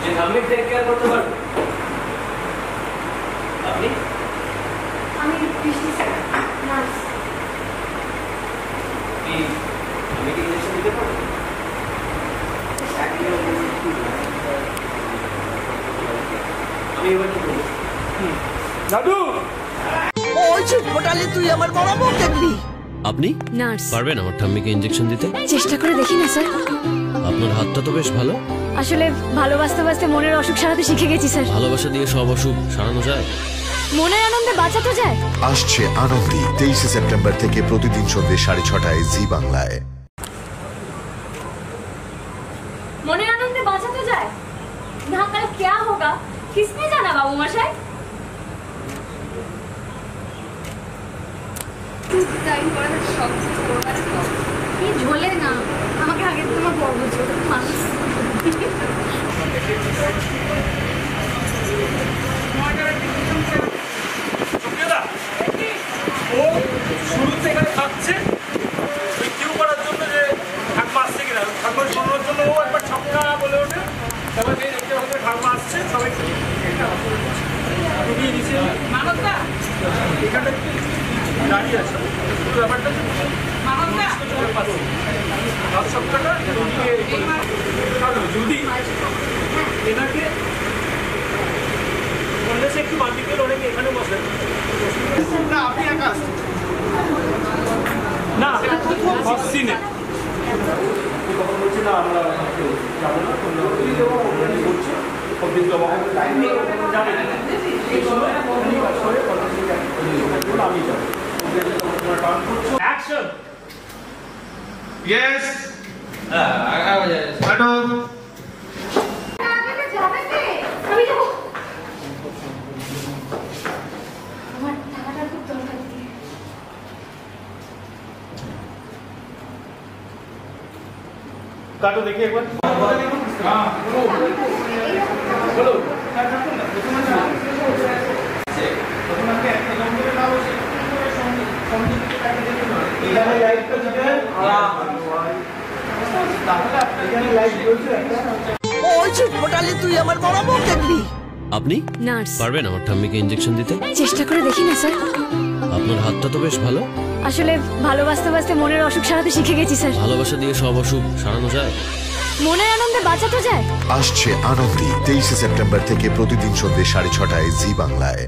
যে ধার্মিক take care করতে পারবে। আপনি? আমি বৃষ্টি স্যার, নার্স। আমি কি ইঞ্জেকশন দিতে পারবো? আমি এবার কি করবো? দাদু ওই চুপ মোটালে তুই আমার বড় বউ দেখবি। আপনি নার্স। পারবেন আমার ঠাম্মিকে ইঞ্জেকশন দিতে? চেষ্টা করে দেখি না স্যার। আপনার হাতটা তো বেশ ভালো। আসলে ভালোবাসতে বাসতে মনের অসুখ সারাতে শিখে গেছি স্যার। ভালোবাসা দিয়ে সব অসুখ সারানো যায়? মনের আনন্দে বাঁচাতে যায়। আসছে আনন্দী 23 সেপ্টেম্বর থেকে প্রতিদিন সন্ধ্যে 6:30 জি বাংলায়। মনের আনন্দে বাঁচাতে যায় না, কাল क्या होगा किसने जाना बाबू मशाई। টাইম করে সব কিছু করবার তো এই ঝোলে না, আমাকে আগে তোমার বড় বুঝো মানুষ। ও শুরুতে এখানে থাকছে ওই কিউ করার জন্য, যে ঠাকমা আসছে কিনা ঠাকমা শোনার জন্য ও একবার ছক্কা বলে ওঠে। তারপর দেখতে হবে ঠাকমা আসছে, সবাই তুমি নিচে মানবদা এখানে দাঁড়িয়ে আছে। ব্যাপারটা সপ্তাহটা যদি এনাকে বললে সে একটু বাদ দিকে অনেকে এখানে বসেন না, আপনি একা আসছেন না সিনে বলছি না, আমরা যাবো না করছি আমি যাবো। অ্যাকশন। Yes. Hello. আমি যাবো। আমার টাকাটা খুব দরকার। কাটো দেখি একবার। বলো ওই চুপ মোটালে তুই আমার বড় বউ দেখবি। আপনি নার্স। পারবেন আমার ঠাম্মিকে ইঞ্জেকশন দিতে? চেষ্টা করে দেখি না স্যার। আপনার হাতটা তো বেশ ভালো। আসলে ভালোবাসতে বাসতে মনের অসুখ সারাতে শিখে গেছি স্যার। ভালোবাসা দিয়ে সব অসুখ সারানো যায়? মনের আনন্দে বাঁচাতে যায়। আসছে আনন্দী 23 সেপ্টেম্বর থেকে প্রতিদিন সন্ধ্যে 6:30 জি বাংলায়।